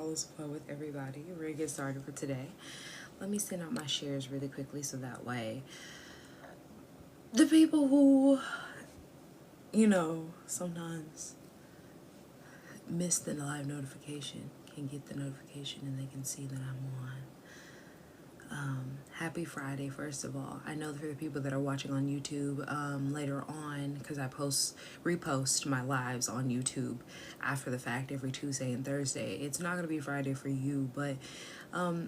all is well with everybody. We're gonna get started for today. Let me send out my shares really quickly so that way the people who, sometimes miss the live notification can get the notification and they can see that I'm on. Happy Friday, first of all. I know for the people that are watching on YouTube later on, because I repost my lives on YouTube after the fact every Tuesday and Thursday. It's not going to be Friday for you, but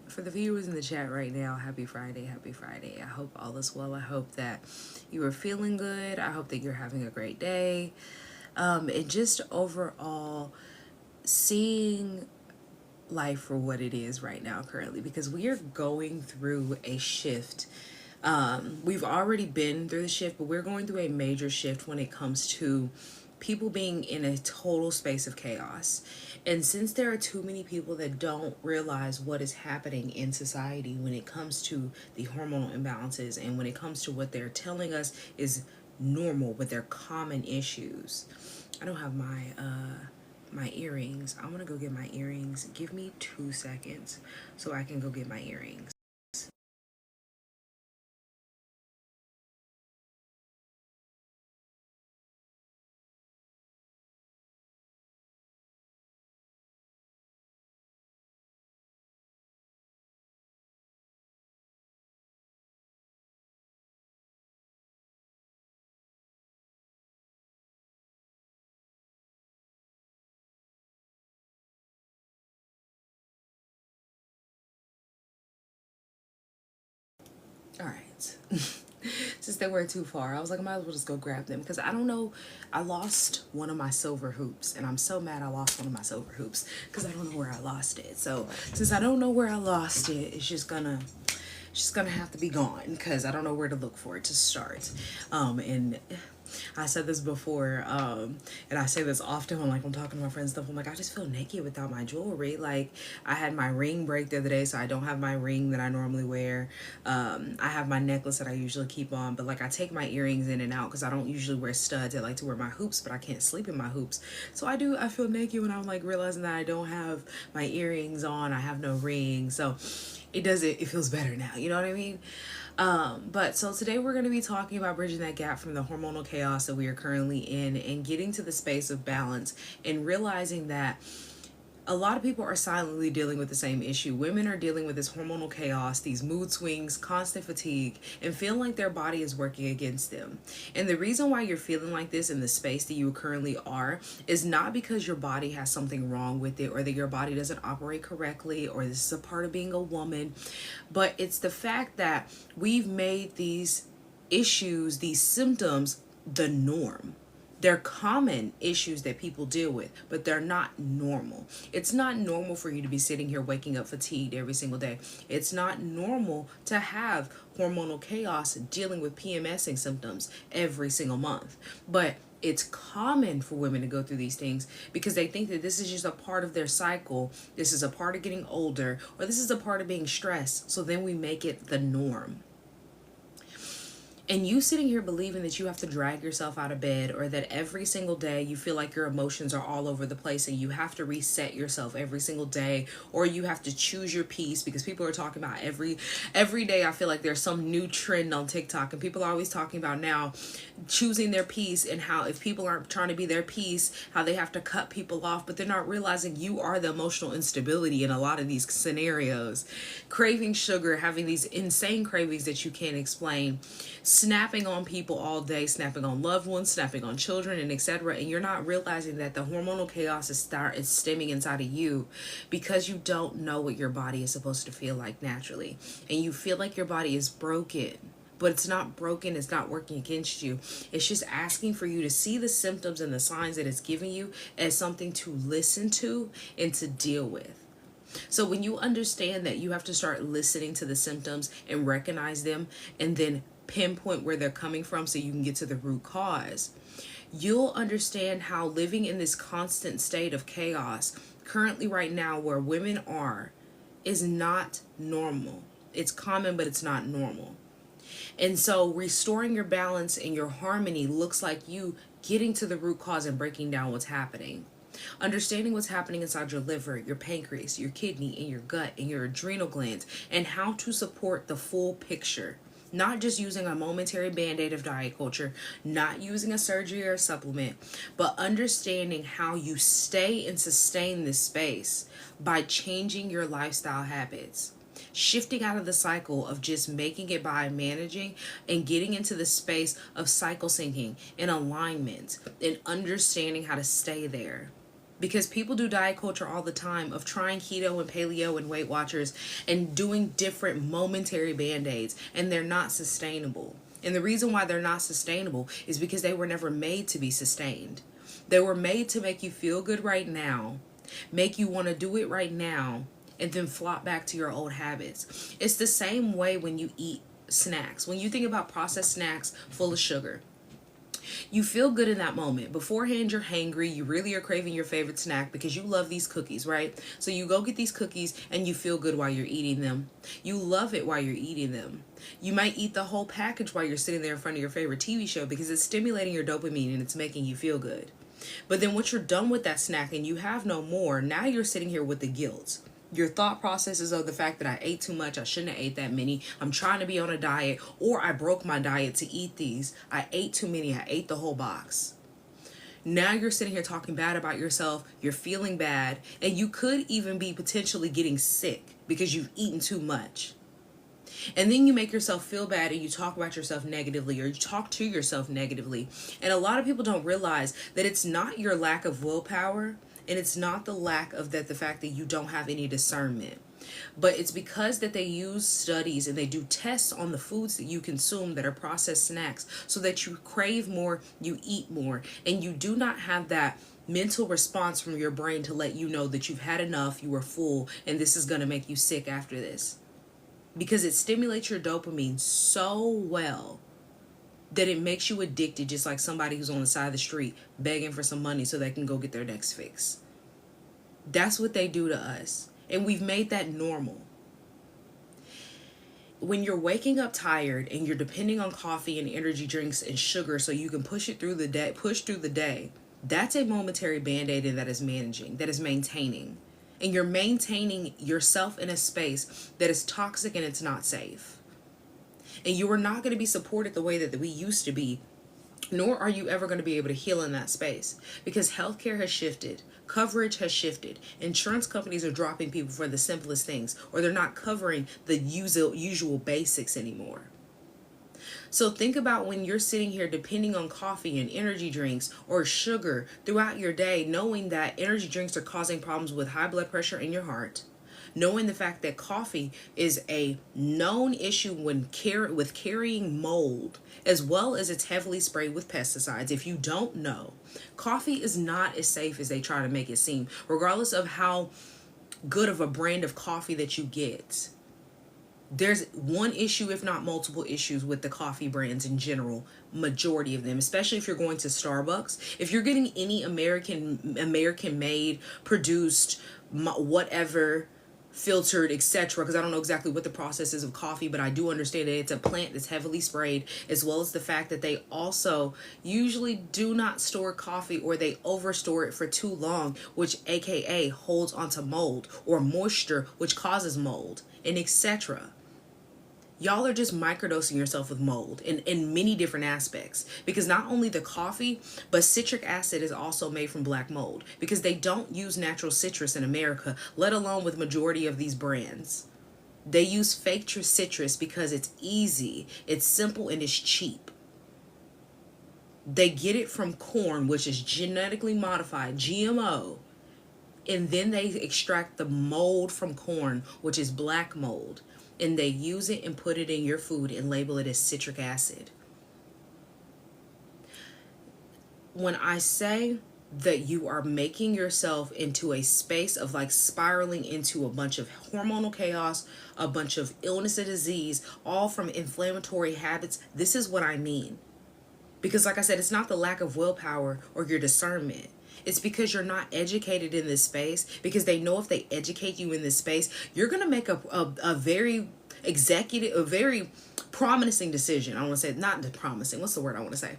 for the viewers in the chat right now, happy Friday, happy Friday. I hope all is well. I hope that you are feeling good. I hope that you're having a great day. And just overall, seeing life for what it is right now currently, because we are going through a shift. We've already been through the shift, but we're going through a major shift when it comes to people being in a total space of chaos. And since there are too many people that don't realize what is happening in society when it comes to the hormonal imbalances and when it comes to what they're telling us is normal, but they're common issues. I don't have my earrings. I'm gonna go get my earrings. Give me 2 seconds so I can go get my earrings. All right. Since they were too far, I was like, I might as well just go grab them because I don't know. I lost one of my silver hoops, and I'm so mad I lost one of my silver hoops because I don't know where I lost it. So since I don't know where I lost it, it's just gonna have to be gone because I don't know where to look for it to start. And I said this before, and I say this often when I'm talking to my friends and stuff. I'm like, I just feel naked without my jewelry. Like, I had my ring break the other day, so I don't have my ring that I normally wear. I have my necklace that I usually keep on, but I take my earrings in and out because I don't usually wear studs. I like to wear my hoops, but I can't sleep in my hoops. So I feel naked when I'm realizing that I don't have my earrings on. I have no ring. So it feels better now. You know what I mean? But so today we're going to be talking about bridging that gap from the hormonal chaos that we are currently in and getting to the space of balance and realizing that a lot of people are silently dealing with the same issue. Women are dealing with this hormonal chaos, these mood swings, constant fatigue, and feeling like their body is working against them. And the reason why you're feeling like this in the space that you currently are is not because your body has something wrong with it or that your body doesn't operate correctly or this is a part of being a woman, but it's the fact that we've made these issues, these symptoms, the norm. They're common issues that people deal with, but they're not normal. It's not normal for you to be sitting here waking up fatigued every single day. It's not normal to have hormonal chaos dealing with PMSing symptoms every single month. But it's common for women to go through these things because they think that this is just a part of their cycle. This is a part of getting older, or this is a part of being stressed. So then we make it the norm. And you sitting here believing that you have to drag yourself out of bed or that every single day you feel like your emotions are all over the place and you have to reset yourself every single day, or you have to choose your peace because people are talking about every day. I feel like there's some new trend on TikTok and people are always talking about now choosing their peace and how if people aren't trying to be their peace, how they have to cut people off, but they're not realizing you are the emotional instability in a lot of these scenarios. Craving sugar, having these insane cravings that you can't explain, snapping on people all day, snapping on loved ones, snapping on children, and etc. And you're not realizing that the hormonal chaos is stemming inside of you because you don't know what your body is supposed to feel like naturally. And you feel like your body is broken. But it's not broken, it's not working against you. It's just asking for you to see the symptoms and the signs that it's giving you as something to listen to and to deal with. So when you understand that you have to start listening to the symptoms and recognize them and then pinpoint where they're coming from so you can get to the root cause, you'll understand how living in this constant state of chaos currently right now where women are is not normal. It's common, but it's not normal. And so restoring your balance and your harmony looks like you getting to the root cause and breaking down what's happening. Understanding what's happening inside your liver, your pancreas, your kidney, and your gut, and your adrenal glands, and how to support the full picture. Not just using a momentary band-aid of diet culture, not using a surgery or a supplement, but understanding how you stay and sustain this space by changing your lifestyle habits. Shifting out of the cycle of just making it by managing and getting into the space of cycle syncing and alignment and understanding how to stay there. Because people do diet culture all the time of trying keto and paleo and Weight Watchers and doing different momentary band-aids, and they're not sustainable. And the reason why they're not sustainable is because they were never made to be sustained. They were made to make you feel good right now, make you want to do it right now, and then flop back to your old habits. It's the same way when you eat snacks. When you think about processed snacks full of sugar, you feel good in that moment. Beforehand, you're hangry. You really are craving your favorite snack because you love these cookies, right? So you go get these cookies and you feel good while you're eating them. You love it while you're eating them. You might eat the whole package while you're sitting there in front of your favorite TV show because it's stimulating your dopamine and it's making you feel good. But then once you're done with that snack and you have no more, now you're sitting here with the guilt. Your thought processes of the fact that I ate too much, I shouldn't have ate that many, I'm trying to be on a diet, or I broke my diet to eat these, I ate too many, I ate the whole box. Now you're sitting here talking bad about yourself, you're feeling bad, and you could even be potentially getting sick because you've eaten too much. And then you make yourself feel bad and you talk about yourself negatively or you talk to yourself negatively. And a lot of people don't realize that it's not your lack of willpower. And it's not the lack of the fact that you don't have any discernment, but it's because that they use studies and they do tests on the foods that you consume that are processed snacks so that you crave more, you eat more, and you do not have that mental response from your brain to let you know that you've had enough, you are full, and this is going to make you sick after this. Because it stimulates your dopamine so well that it makes you addicted, just like somebody who's on the side of the street begging for some money so they can go get their next fix. That's what they do to us. And we've made that normal. When you're waking up tired and you're depending on coffee and energy drinks and sugar so you can push through the day, that's a momentary band-aid, and that is maintaining. And you're maintaining yourself in a space that is toxic and it's not safe. And you are not going to be supported the way that we used to be, nor are you ever going to be able to heal in that space because healthcare has shifted, coverage has shifted, insurance companies are dropping people for the simplest things, or they're not covering the usual basics anymore. So think about when you're sitting here depending on coffee and energy drinks or sugar throughout your day, knowing that energy drinks are causing problems with high blood pressure in your heart, knowing the fact that coffee is a known issue with carrying mold, as well as it's heavily sprayed with pesticides. If you don't know, coffee is not as safe as they try to make it seem, regardless of how good of a brand of coffee that you get. There's one issue, if not multiple issues, with the coffee brands in general, majority of them, especially if you're going to Starbucks. If you're getting any American made, produced, whatever, filtered, etc., because I don't know exactly what the process is of coffee, but I do understand that it's a plant that's heavily sprayed, as well as the fact that they also usually do not store coffee, or they overstore it for too long, which aka holds onto mold or moisture, which causes mold, and etc. Y'all are just microdosing yourself with mold in many different aspects, because not only the coffee, but citric acid is also made from black mold, because they don't use natural citrus in America, let alone with majority of these brands. They use fake citrus because it's easy, it's simple, and it's cheap. They get it from corn, which is genetically modified, GMO, and then they extract the mold from corn, which is black mold, and they use it and put it in your food and label it as citric acid. When I say that you are making yourself into a space of like spiraling into a bunch of hormonal chaos, a bunch of illness and disease, all from inflammatory habits, this is what I mean. Because like I said, it's not the lack of willpower or your discernment. It's because you're not educated in this space, because they know if they educate you in this space, you're going to make a very very promising decision. I want to say, not promising. What's the word I want to say?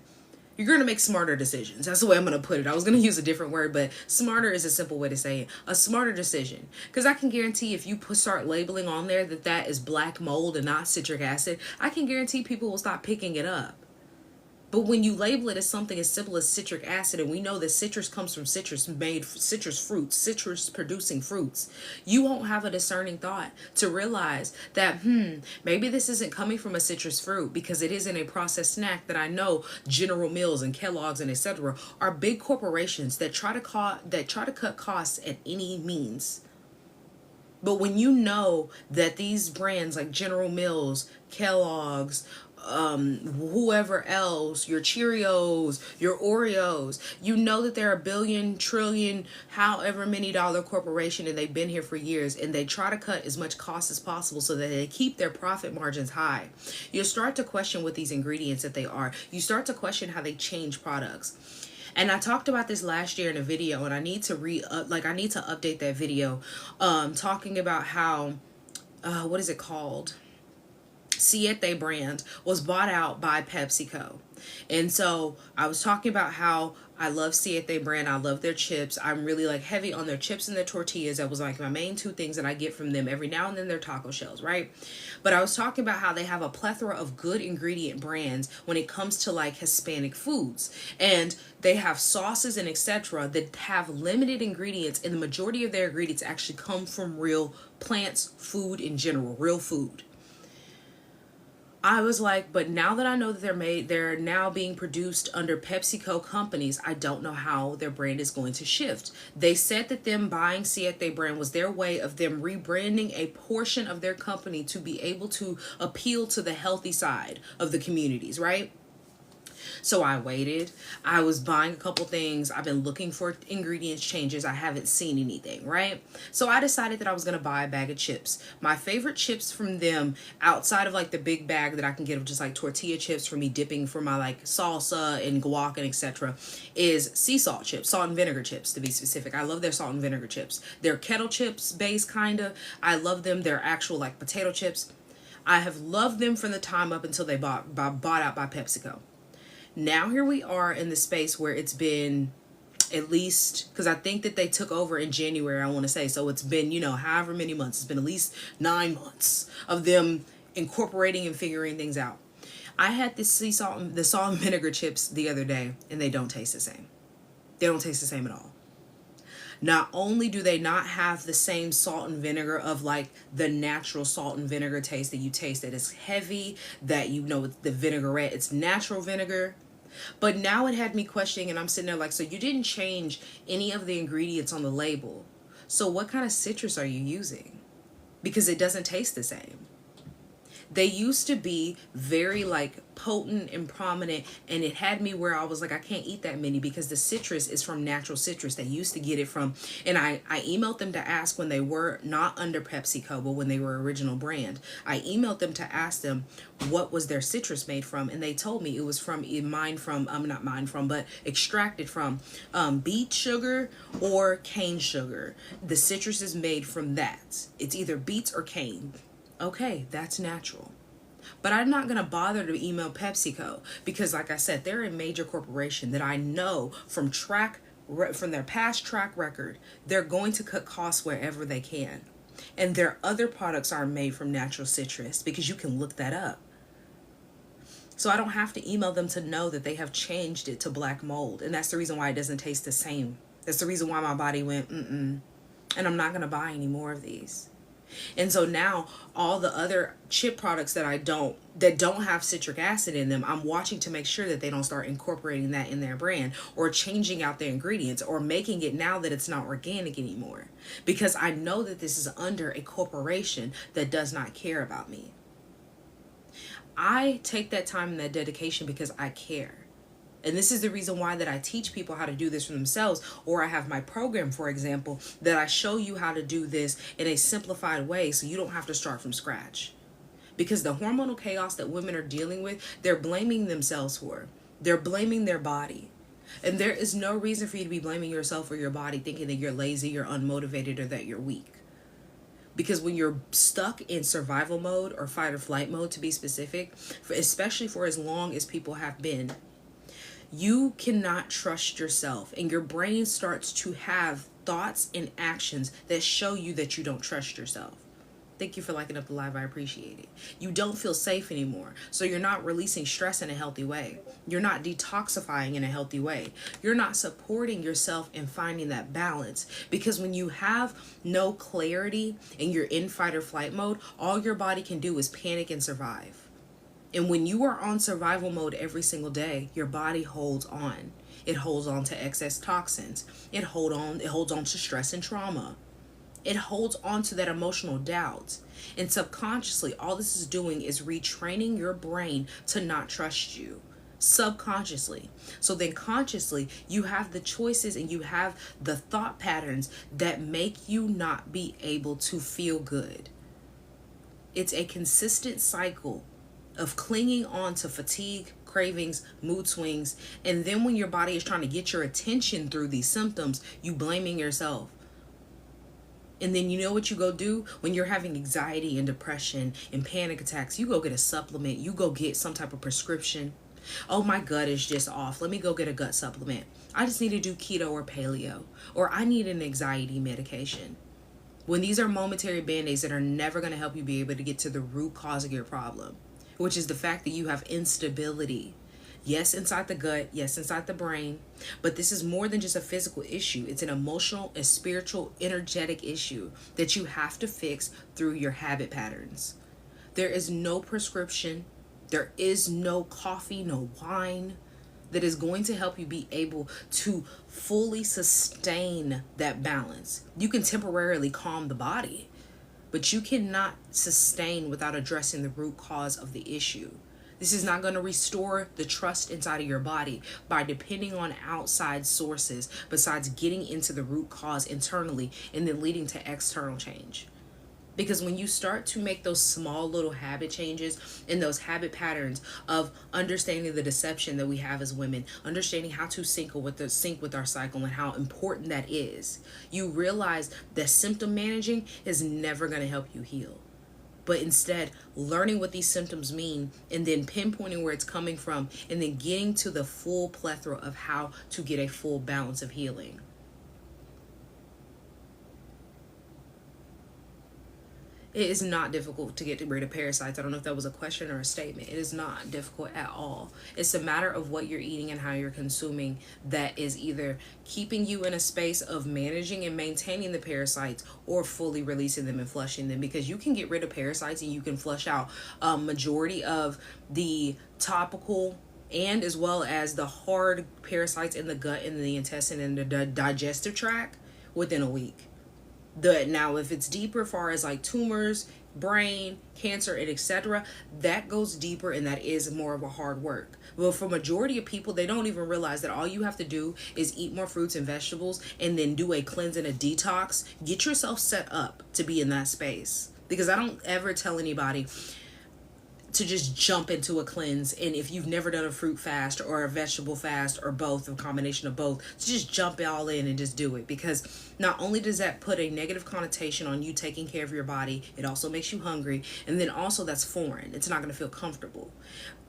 You're going to make smarter decisions. That's the way I'm going to put it. I was going to use a different word, but smarter is a simple way to say it. A smarter decision. Because I can guarantee if you start labeling on there that that is black mold and not citric acid, I can guarantee people will stop picking it up. But when you label it as something as simple as citric acid, and we know that citrus comes from citrus fruits, citrus producing fruits, you won't have a discerning thought to realize that, maybe this isn't coming from a citrus fruit because it isn't a processed snack that I know General Mills and Kellogg's and etc. are big corporations that try to cut costs at any means. But when you know that these brands like General Mills, Kellogg's, whoever else, your Cheerios, your Oreos, you know that they're a billion, trillion, however many dollar corporation, and they've been here for years, and they try to cut as much cost as possible so that they keep their profit margins high. You start to question what these ingredients that they are. You start to question how they change products. And I talked about this last year in a video, and I need to update that video, talking about how, what is it called? Siete brand was bought out by PepsiCo. And so I was talking about how I love Siete brand. I love their chips. I'm really like heavy on their chips and their tortillas. That was like my main two things that I get from them. Every now and then their taco shells, right? But I was talking about how they have a plethora of good ingredient brands when it comes to like Hispanic foods. And they have sauces and etc. that have limited ingredients, and the majority of their ingredients actually come from real plants, food in general, real food. I was like, but now that I know that they're now being produced under PepsiCo companies, I don't know how their brand is going to shift. They said that them buying Siete brand was their way of them rebranding a portion of their company to be able to appeal to the healthy side of the communities, right? So I waited. I was buying a couple things. I've been looking for ingredients changes. I haven't seen anything, right? So I decided that I was going to buy a bag of chips. My favorite chips from them, outside of like the big bag that I can get of just like tortilla chips for me dipping for my like salsa and guac and etc., is sea salt chips, salt and vinegar chips to be specific. I love their salt and vinegar chips. They're kettle chips based kind of. I love them. They're actual like potato chips. I have loved them from the time up until they bought out by PepsiCo. Now here we are in the space where it's been at least, because I think that they took over in January, I want to say. So it's been, however many months. It's been at least 9 months of them incorporating and figuring things out. I had the salt and vinegar chips the other day, and they don't taste the same. They don't taste the same at all. Not only do they not have the same salt and vinegar of like the natural salt and vinegar taste that you taste, that is heavy, that it's the vinaigrette, it's natural vinegar. But now it had me questioning, and I'm sitting there like, so you didn't change any of the ingredients on the label. So what kind of citrus are you using? Because it doesn't taste the same. They used to be very like potent and prominent, and it had me where I was like, I can't eat that many because the citrus is from natural citrus. They used to get it from, and I emailed them to ask when they were not under PepsiCo, but when they were original brand. I emailed them to ask them what was their citrus made from, and they told me it was extracted from beet sugar or cane sugar. The citrus is made from that. It's either beets or cane. Okay, that's natural. But I'm not going to bother to email PepsiCo because, like I said, they're a major corporation that I know from their past track record, they're going to cut costs wherever they can. And their other products are made from natural citrus because you can look that up. So I don't have to email them to know that they have changed it to black mold. And that's the reason why it doesn't taste the same. That's the reason why my body went, And I'm not going to buy any more of these. And so now all the other chip products that don't have citric acid in them, I'm watching to make sure that they don't start incorporating that in their brand or changing out their ingredients or making it now that it's not organic anymore. Because I know that this is under a corporation that does not care about me. I take that time and that dedication because I care. And this is the reason why that I teach people how to do this for themselves, or I have my program, for example, that I show you how to do this in a simplified way so you don't have to start from scratch. Because the hormonal chaos that women are dealing with, they're blaming themselves for. They're blaming their body. And there is no reason for you to be blaming yourself or your body thinking that you're lazy, you're unmotivated, or that you're weak. Because when you're stuck in survival mode or fight or flight mode, to be specific, especially for as long as people have been, You cannot trust yourself, and your brain starts to have thoughts and actions that show you that you don't trust yourself. Thank you for liking up the live. I appreciate it. You don't feel safe anymore. So you're not releasing stress in a healthy way. You're not detoxifying in a healthy way. You're not supporting yourself in finding that balance. Because when you have no clarity and you're in fight or flight mode, all your body can do is panic and survive. And when you are on survival mode every single day, your body holds on. It holds on to excess toxins. It holds on to stress and trauma. It holds on to that emotional doubt. And subconsciously, all this is doing is retraining your brain to not trust you. Subconsciously. So then consciously, you have the choices and you have the thought patterns that make you not be able to feel good. It's a consistent cycle of clinging on to fatigue, cravings, mood swings, and then when your body is trying to get your attention through these symptoms, you blaming yourself. And then you know what you go do when you're having anxiety and depression and panic attacks? You go get a supplement. You go get some type of prescription. Oh, my gut is just off. Let me go get a gut supplement. I just need to do keto or paleo. Or I need an anxiety medication. When these are momentary band-aids that are never going to help you be able to get to the root cause of your problem, which is the fact that you have instability. Yes, inside the gut. Yes, inside the brain. But this is more than just a physical issue. It's an emotional, a spiritual, energetic issue that you have to fix through your habit patterns. There is no prescription. There is no coffee, no wine that is going to help you be able to fully sustain that balance. You can temporarily calm the body, but you cannot sustain without addressing the root cause of the issue. This is not going to restore the trust inside of your body by depending on outside sources besides getting into the root cause internally and then leading to external change. Because when you start to make those small little habit changes and those habit patterns of understanding the deception that we have as women, understanding how to sync with our cycle and how important that is, you realize that symptom managing is never going to help you heal. But instead, learning what these symptoms mean and then pinpointing where it's coming from and then getting to the full plethora of how to get a full balance of healing. It is not difficult to get rid of parasites. I don't know if that was a question or a statement. It is not difficult at all. It's a matter of what you're eating and how you're consuming that is either keeping you in a space of managing and maintaining the parasites or fully releasing them and flushing them. Because you can get rid of parasites and you can flush out a majority of the topical and as well as the hard parasites in the gut and the intestine and the digestive tract within a week. Now, if it's deeper, far as like tumors, brain, cancer, and etc., that goes deeper and that is more of a hard work. But for majority of people, they don't even realize that all you have to do is eat more fruits and vegetables and then do a cleanse and a detox. Get yourself set up to be in that space. Because I don't ever tell anybody to just jump into a cleanse, and if you've never done a fruit fast or a vegetable fast or both, a combination of both, to just jump all in and just do it. Because not only does that put a negative connotation on you taking care of your body, it also makes you hungry, and then also that's foreign. It's not going to feel comfortable.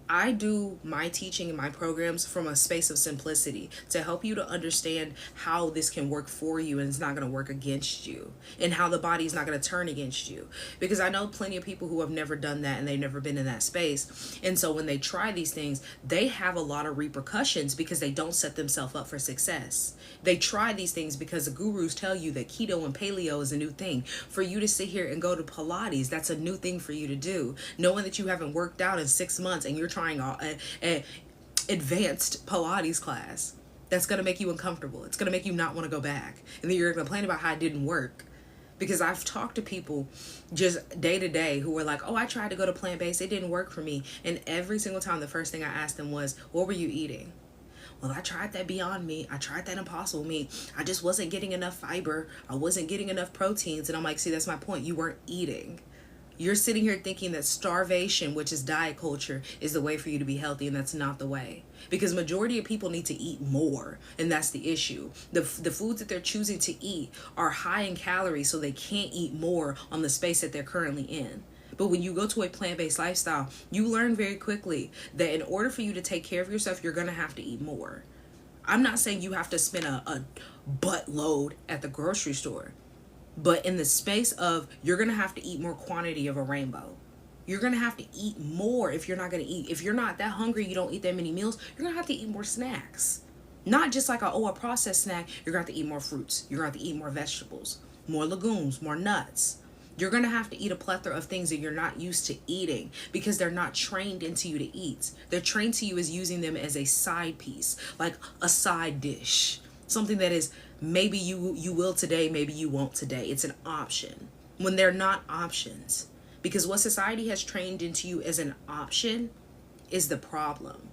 I do my teaching and my programs from a space of simplicity to help you to understand how this can work for you and it's not going to work against you, and how the body is not going to turn against you. Because I know plenty of people who have never done that and they've never been in that space. And so when they try these things, they have a lot of repercussions because they don't set themselves up for success. They try these things because the gurus tell you that keto and paleo is a new thing. For you to sit here and go to Pilates, that's a new thing for you to do. Knowing that you haven't worked out in 6 months and you're trying an advanced Pilates class, that's going to make you uncomfortable. It's going to make you not want to go back. And then you're going to complain about how it didn't work. Because I've talked to people just day to day who were like, oh, I tried to go to plant-based. It didn't work for me. And every single time, the first thing I asked them was, what were you eating? Well, I tried that Beyond Meat. I tried that Impossible Meat. I just wasn't getting enough fiber. I wasn't getting enough proteins. And I'm like, see, that's my point. You weren't eating. You're sitting here thinking that starvation, which is diet culture, is the way for you to be healthy, and that's not the way. Because majority of people need to eat more, and that's the issue. The foods that they're choosing to eat are high in calories, so they can't eat more on the space that they're currently in. But when you go to a plant-based lifestyle, you learn very quickly that in order for you to take care of yourself, you're going to have to eat more. I'm not saying you have to spend a buttload at the grocery store, but in the space of you're going to have to eat more quantity of a rainbow. You're going to have to eat more if you're not going to eat. If you're not that hungry, you don't eat that many meals, you're going to have to eat more snacks. Not just like a processed snack. You're going to have to eat more fruits. You're going to have to eat more vegetables, more legumes, more nuts. You're going to have to eat a plethora of things that you're not used to eating because they're not trained into you to eat. They're trained to you as using them as a side piece, like a side dish. Something that is maybe you will today, maybe you won't today. It's an option when they're not options. Because what society has trained into you as an option is the problem.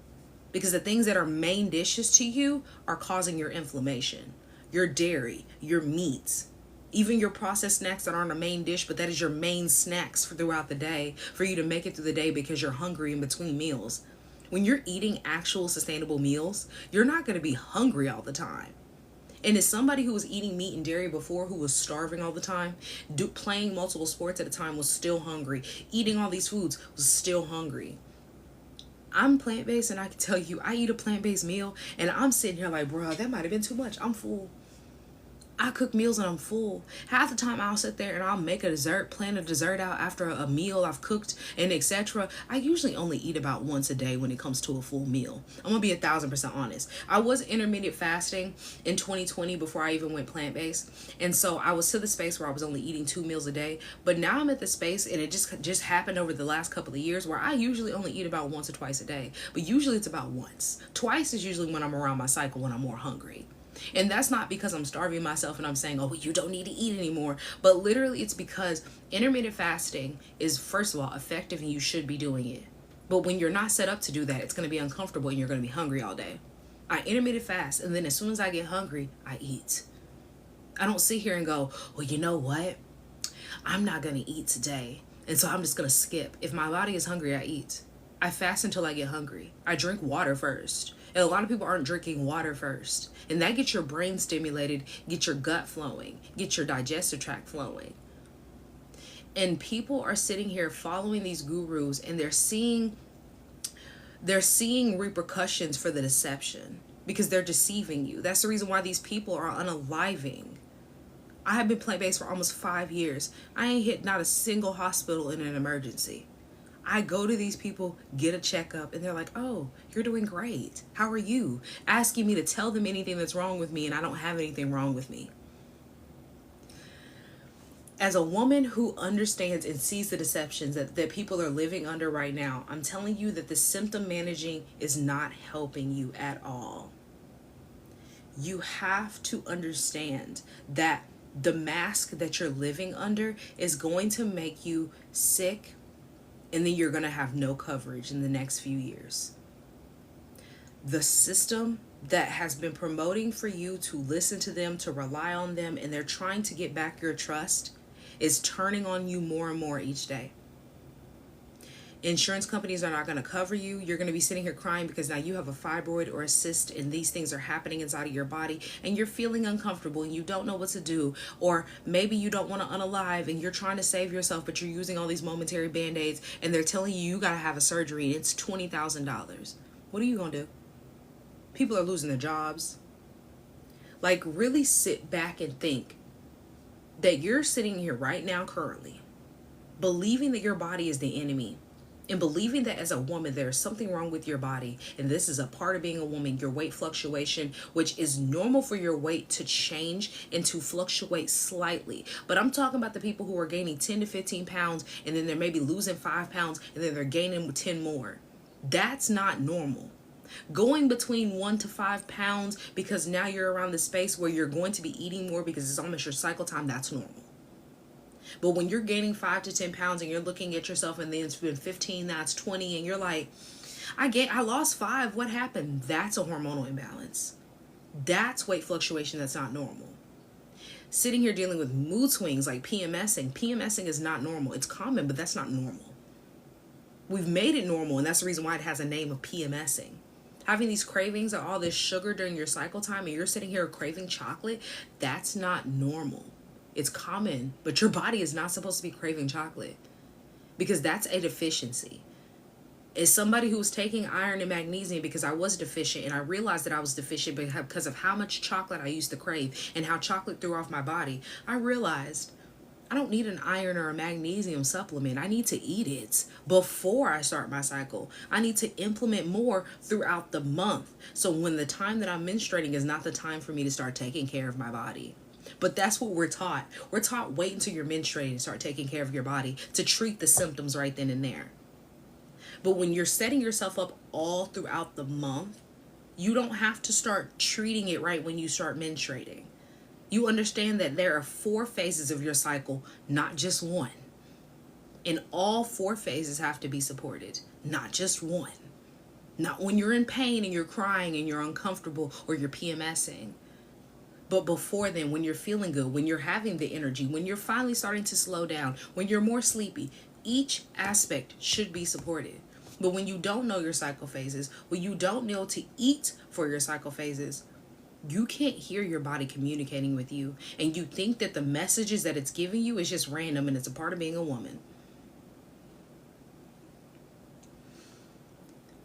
Because the things that are main dishes to you are causing your inflammation, your dairy, your meats, even your processed snacks that aren't a main dish, but that is your main snacks for throughout the day for you to make it through the day because you're hungry in between meals. When you're eating actual sustainable meals, you're not going to be hungry all the time. And as somebody who was eating meat and dairy before, who was starving all the time, playing multiple sports at a time, was still hungry, eating all these foods, was still hungry. I'm plant-based, and I can tell you, I eat a plant-based meal, and I'm sitting here like, bro, that might have been too much. I'm full. I cook meals and I'm full. Half the time I'll sit there and I'll make a dessert, plan a dessert out after a meal I've cooked and etc. I usually only eat about once a day when it comes to a full meal. I'm gonna be 1,000% honest. I was intermittent fasting in 2020 before I even went plant-based, and so I was to the space where I was only eating 2 meals a day. But now I'm at the space, and it just happened over the last couple of years, where I usually only eat about once or twice a day. But usually it's about once. Twice is usually when I'm around my cycle, when I'm more hungry. And that's not because I'm starving myself and I'm saying, oh, you don't need to eat anymore. But literally it's because intermittent fasting is, first of all, effective and you should be doing it. But when you're not set up to do that, it's going to be uncomfortable and you're going to be hungry all day. I intermittent fast, and then as soon as I get hungry, I eat. I don't sit here and go, well, you know what? I'm not going to eat today, and so I'm just going to skip. If my body is hungry, I eat. I fast until I get hungry. I drink water first. And a lot of people aren't drinking water first. And that gets your brain stimulated, get your gut flowing, get your digestive tract flowing. And people are sitting here following these gurus, and they're seeing repercussions for the deception because they're deceiving you. That's the reason why these people are unaliving. I have been plant-based for almost 5 years. I ain't hit not a single hospital in an emergency. I go to these people, get a checkup, and they're like, oh, you're doing great. How are you? Asking me to tell them anything that's wrong with me, and I don't have anything wrong with me. As a woman who understands and sees the deceptions that people are living under right now, I'm telling you that the symptom managing is not helping you at all. You have to understand that the mask that you're living under is going to make you sick, and then you're going to have no coverage in the next few years. The system that has been promoting for you to listen to them, to rely on them, and they're trying to get back your trust, is turning on you more and more each day. Insurance companies are not going to cover you. You're going to be sitting here crying because now you have a fibroid or a cyst and these things are happening inside of your body and you're feeling uncomfortable and you don't know what to do. Or maybe you don't want to unalive and you're trying to save yourself, but you're using all these momentary band-aids and they're telling you got to have a surgery and it's $20,000. What are you going to do? People are losing their jobs. Like, really sit back and think that you're sitting here right now currently believing that your body is the enemy. And believing that as a woman, there's something wrong with your body. And this is a part of being a woman, your weight fluctuation, which is normal for your weight to change and to fluctuate slightly. But I'm talking about the people who are gaining 10 to 15 pounds and then they're maybe losing 5 pounds and then they're gaining 10 more. That's not normal. Going between 1 to 5 pounds because now you're around the space where you're going to be eating more because it's almost your cycle time, that's normal. But when you're gaining 5 to 10 pounds and you're looking at yourself and then it's been 15, now it's 20, and you're like, I lost 5, what happened? That's a hormonal imbalance. That's weight fluctuation that's not normal. Sitting here dealing with mood swings like PMSing is not normal. It's common, but that's not normal. We've made it normal, and that's the reason why it has a name of PMSing. Having these cravings of all this sugar during your cycle time and you're sitting here craving chocolate, that's not normal. It's common, but your body is not supposed to be craving chocolate. because that's a deficiency. As somebody who was taking iron and magnesium because I was deficient, and I realized that I was deficient because of how much chocolate I used to crave and how chocolate threw off my body, I realized I don't need an iron or a magnesium supplement. I need to eat it before I start my cycle. I need to implement more throughout the month. So when the time that I'm menstruating is not the time for me to start taking care of my body. But that's what we're taught. We're taught wait until you're menstruating to start taking care of your body, to treat the symptoms right then and there. But when you're setting yourself up all throughout the month, you don't have to start treating it right when you start menstruating. You understand that there are 4 phases of your cycle, not just one. And all 4 phases have to be supported, not just one. Not when you're in pain and you're crying and you're uncomfortable or you're PMSing. But before then, when you're feeling good, when you're having the energy, when you're finally starting to slow down, when you're more sleepy, each aspect should be supported. But when you don't know your cycle phases, when you don't know to eat for your cycle phases, you can't hear your body communicating with you. And you think that the messages that it's giving you is just random and it's a part of being a woman.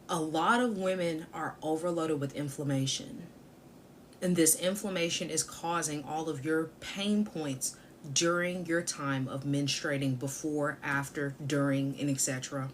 A lot of women are overloaded with inflammation. And this inflammation is causing all of your pain points during your time of menstruating, before, after, during, and etc.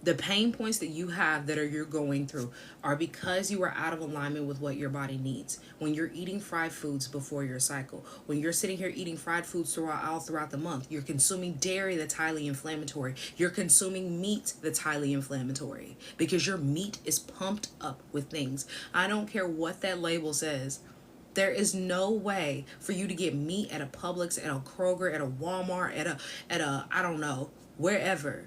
The pain points that you have that you're going through are because you are out of alignment with what your body needs. When you're eating fried foods before your cycle, when you're sitting here eating fried foods throughout the month, you're consuming dairy that's highly inflammatory. You're consuming meat that's highly inflammatory because your meat is pumped up with things. I don't care what that label says. There is no way for you to get meat at a Publix, at a Kroger, at a Walmart, at a I don't know, wherever,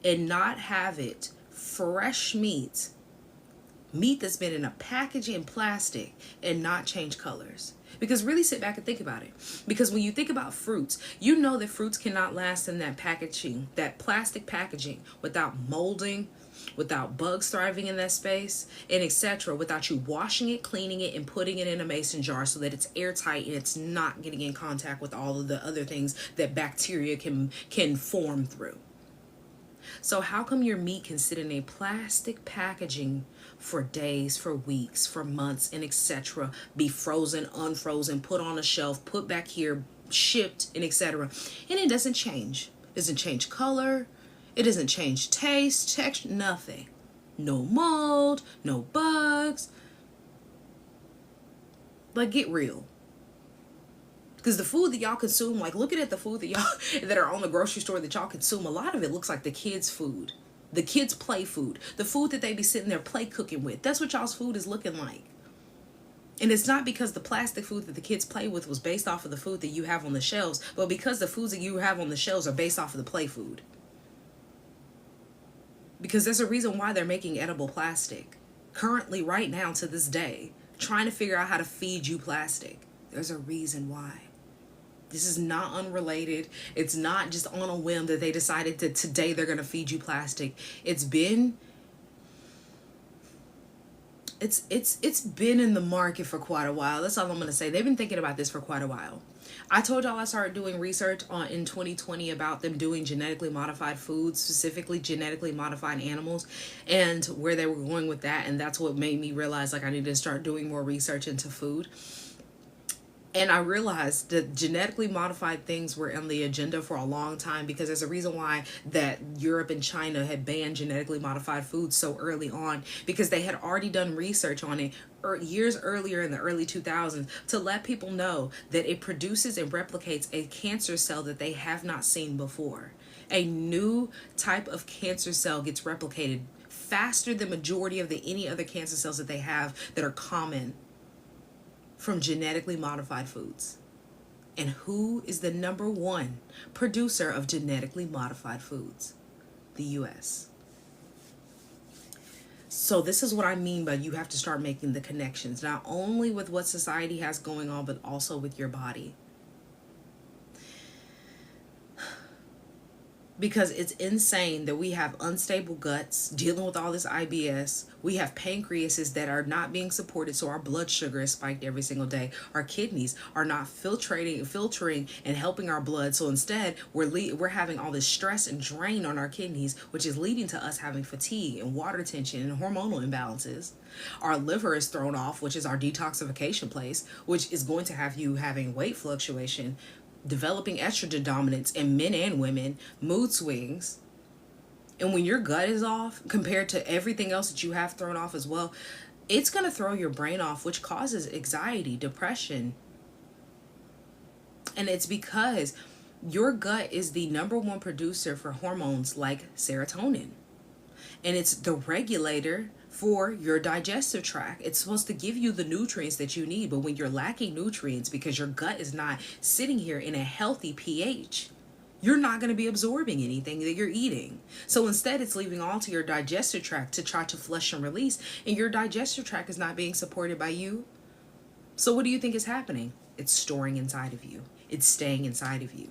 and not have it fresh meat that's been in a package in plastic, and not change colors. Because really sit back and think about it. Because when you think about fruits, you know that fruits cannot last in that packaging, that plastic packaging, without molding, without bugs thriving in that space, and etc., without you washing it, cleaning it, and putting it in a mason jar so that it's airtight and it's not getting in contact with all of the other things that bacteria can form through. So how come your meat can sit in a plastic packaging for days, for weeks, for months, and etc., be frozen, unfrozen, put on a shelf, put back here, shipped, and etc., and it doesn't change? It doesn't change color. It doesn't change taste, texture, nothing. No mold, no bugs. Like, get real. Because the food that y'all consume, like looking at the food that y'all that are on the grocery store that y'all consume, a lot of it looks like the kids' food, the kids' play food, the food that they be sitting there play cooking with. That's what y'all's food is looking like. And it's not because the plastic food that the kids play with was based off of the food that you have on the shelves, but because the foods that you have on the shelves are based off of the play food. Because there's a reason why they're making edible plastic currently, right now, to this day, trying to figure out how to feed you plastic. There's a reason why. This is not unrelated. It's not just on a whim that they decided that today they're going to feed you plastic. It's been in the market for quite a while. That's all I'm going to say. They've been thinking about this for quite a while. I told y'all I started doing research in 2020 about them doing genetically modified foods, specifically genetically modified animals, and where they were going with that. And that's what made me realize like I need to start doing more research into food. And I realized that genetically modified things were on the agenda for a long time, because there's a reason why that Europe and China had banned genetically modified foods so early on, because they had already done research on it years earlier in the early 2000s to let people know that it produces and replicates a cancer cell that they have not seen before. A new type of cancer cell gets replicated faster than majority of any other cancer cells that they have that are common from genetically modified foods. And who is the number one producer of genetically modified foods? The US. So this is what I mean by you have to start making the connections, not only with what society has going on, but also with your body. because it's insane that we have unstable guts dealing with all this IBS. We have pancreases that are not being supported, so our blood sugar is spiked every single day. Our kidneys are not filtering and helping our blood. So instead, we're having all this stress and drain on our kidneys, which is leading to us having fatigue and water tension and hormonal imbalances. Our liver is thrown off, which is our detoxification place, which is going to have you having weight fluctuation, developing estrogen dominance in men and women, mood swings. And when your gut is off compared to everything else that you have thrown off as well, it's going to throw your brain off, which causes anxiety, depression. And it's because your gut is the number one producer for hormones like serotonin. And it's the regulator for your digestive tract. It's supposed to give you the nutrients that you need, but when you're lacking nutrients because your gut is not sitting here in a healthy pH, you're not going to be absorbing anything that you're eating. So instead, it's leaving all to your digestive tract to try to flush and release, and your digestive tract is not being supported by you. So what do you think is happening? It's storing inside of you. It's staying inside of you.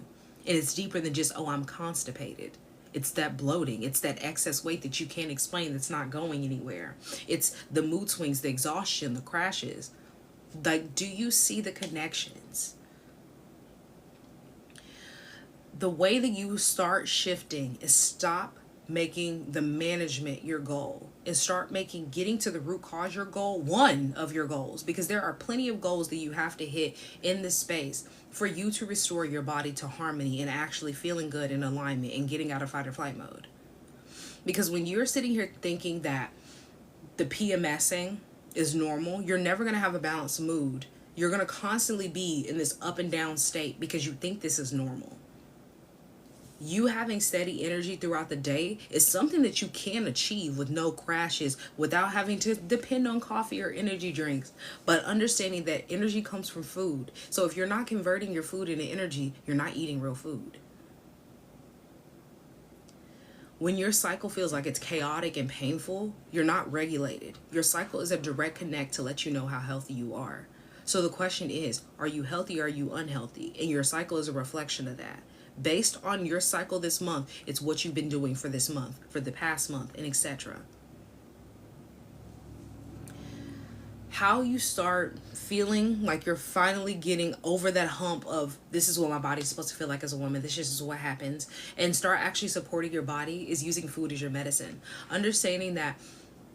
And it's deeper than just, oh, I'm constipated. It's that bloating. It's that excess weight that you can't explain that's not going anywhere. It's the mood swings, the exhaustion, the crashes. Like, do you see the connections? The way that you start shifting is stop making the management your goal and start making getting to the root cause your goal, one of your goals, because there are plenty of goals that you have to hit in this space for you to restore your body to harmony and actually feeling good in alignment and getting out of fight or flight mode. Because when you're sitting here thinking that the PMSing is normal, you're never going to have a balanced mood. You're going to constantly be in this up and down state because you think this is normal. You having steady energy throughout the day is something that you can achieve with no crashes, without having to depend on coffee or energy drinks. But understanding that energy comes from food. So if you're not converting your food into energy, you're not eating real food. When your cycle feels like it's chaotic and painful, you're not regulated. Your cycle is a direct connect to let you know how healthy you are. So the question is, are you healthy or are you unhealthy? And your cycle is a reflection of that. Based on your cycle this month, it's what you've been doing for this month, for the past month, and etc. How you start feeling like you're finally getting over that hump of this is what my body's supposed to feel like as a woman, this is what happens, and start actually supporting your body is using food as your medicine. Understanding that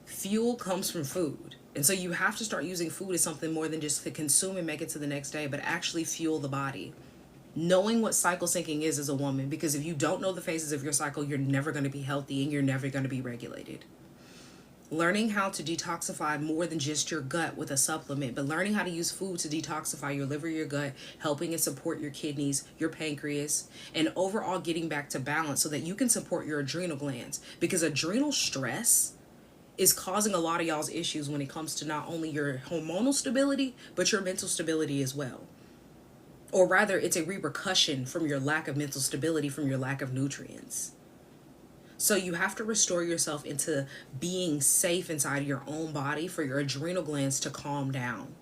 fuel comes from food. And so you have to start using food as something more than just to consume and make it to the next day, but actually fuel the body. Knowing what cycle syncing is as a woman, because if you don't know the phases of your cycle, you're never going to be healthy and you're never going to be regulated. Learning how to detoxify more than just your gut with a supplement, but learning how to use food to detoxify your liver, your gut, helping and support your kidneys, your pancreas, and overall getting back to balance so that you can support your adrenal glands. Because adrenal stress is causing a lot of y'all's issues when it comes to not only your hormonal stability, but your mental stability as well. Or rather, it's a repercussion from your lack of mental stability, from your lack of nutrients. So you have to restore yourself into being safe inside your own body for your adrenal glands to calm down.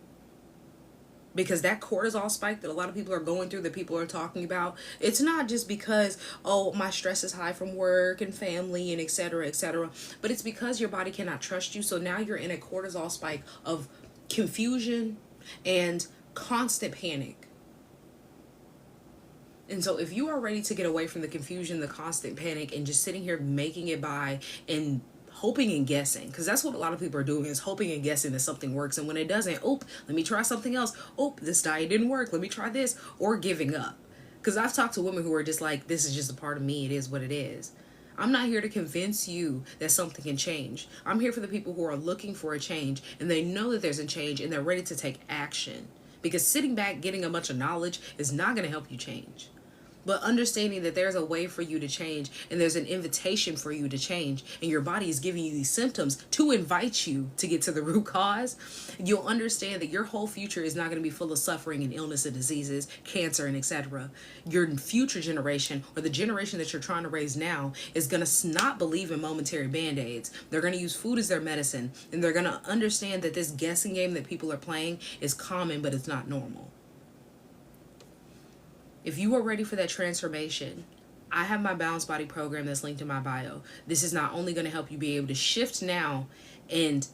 Because that cortisol spike that a lot of people are going through, that people are talking about, it's not just because, oh, my stress is high from work and family and et cetera, but it's because your body cannot trust you. So now you're in a cortisol spike of confusion and constant panic. And so if you are ready to get away from the confusion, the constant panic, and just sitting here making it by and hoping and guessing, because that's what a lot of people are doing, is hoping and guessing that something works. And when it doesn't, oh, let me try something else. Oh, this diet didn't work. Let me try this. Or giving up. Because I've talked to women who are just like, this is just a part of me. It is what it is. I'm not here to convince you that something can change. I'm here for the people who are looking for a change, and they know that there's a change, and they're ready to take action. Because sitting back, getting a bunch of knowledge is not going to help you change. But understanding that there's a way for you to change, and there's an invitation for you to change, and your body is giving you these symptoms to invite you to get to the root cause, you'll understand that your whole future is not going to be full of suffering and illness and diseases, cancer and etc. Your future generation, or the generation that you're trying to raise now, is going to not believe in momentary band-aids. They're going to use food as their medicine, and they're going to understand that this guessing game that people are playing is common, but it's not normal. If you are ready for that transformation, I have my Balanced Body program that's linked in my bio. This is not only going to help you be able to shift now and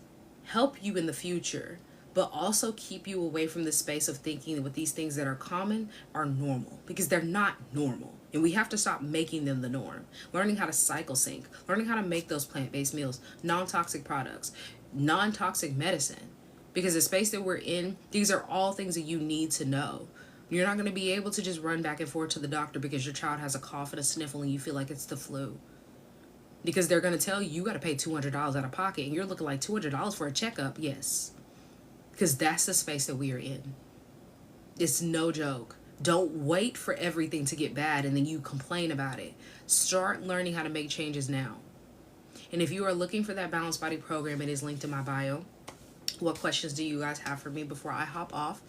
help you in the future, but also keep you away from the space of thinking that with these things that are common are normal, because they're not normal. And we have to stop making them the norm. Learning how to cycle sync, learning how to make those plant-based meals, non-toxic products, non-toxic medicine. Because the space that we're in, these are all things that you need to know. You're not going to be able to just run back and forth to the doctor because your child has a cough and a sniffle and you feel like it's the flu. Because they're going to tell you you got to pay $200 out of pocket, and you're looking like $200 for a checkup. Yes. Because that's the space that we are in. It's no joke. Don't wait for everything to get bad and then you complain about it. Start learning how to make changes now. And if you are looking for that Balanced Body program, it is linked in my bio. What questions do you guys have for me before I hop off?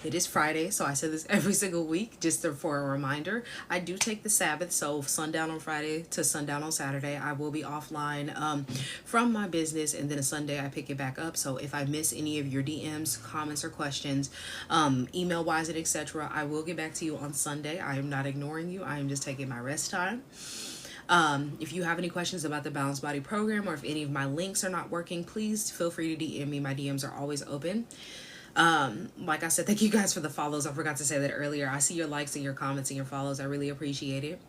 It is Friday, so I say this every single week just for a reminder. I do take the Sabbath, so sundown on Friday to sundown on Saturday. I will be offline from my business, and then a Sunday I pick it back up. So if I miss any of your DMs, comments, or questions, email-wise and etc., I will get back to you on Sunday. I am not ignoring you. I am just taking my rest time. If you have any questions about the Balanced Body program, or if any of my links are not working, please feel free to DM me. My DMs are always open. Like I said, thank you guys for the follows. I forgot to say that earlier. I see your likes and your comments and your follows. I really appreciate it.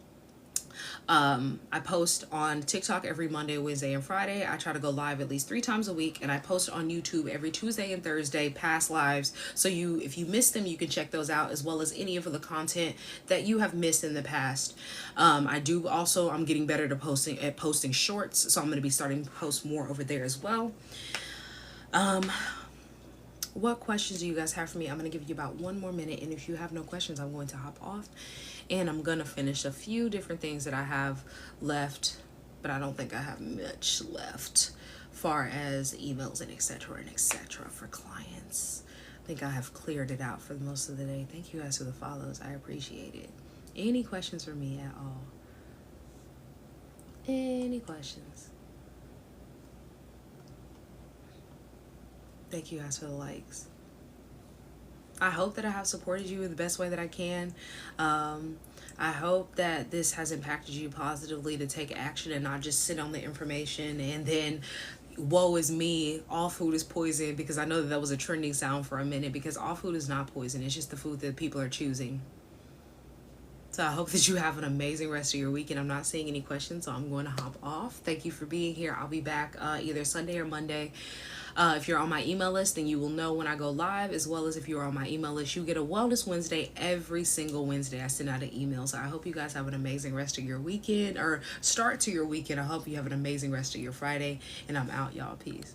I post on TikTok every Monday, Wednesday, and Friday. I try to go live at least 3 times a week, and I post on YouTube every Tuesday and Thursday, past lives. So if you miss them, you can check those out, as well as any of the content that you have missed in the past. I'm getting better to posting shorts, so I'm going to be starting to post more over there as well. What questions do you guys have for me? I'm going to give you about 1 more minute, and if you have no questions, I'm going to hop off, and I'm going to finish a few different things that I have left, but I don't think I have much left far as emails and etc. for clients. I think I have cleared it out for most of the day. Thank you guys for the follows. I appreciate it. Any questions for me at all? Any questions? Thank you guys for the likes. I hope that I have supported you in the best way that I can. I hope that this has impacted you positively to take action and not just sit on the information and then woe is me, all food is poison, because I know that was a trending sound for a minute, because all food is not poison. It's just the food that people are choosing. So I hope that you have an amazing rest of your week, and I'm not seeing any questions, so I'm going to hop off. Thank you for being here. I'll be back either Sunday or Monday. If you're on my email list, then you will know when I go live, as well as if you're on my email list, you get a Wellness Wednesday every single Wednesday. I send out an email. So I hope you guys have an amazing rest of your weekend, or start to your weekend. I hope you have an amazing rest of your Friday, and I'm out, y'all. Peace.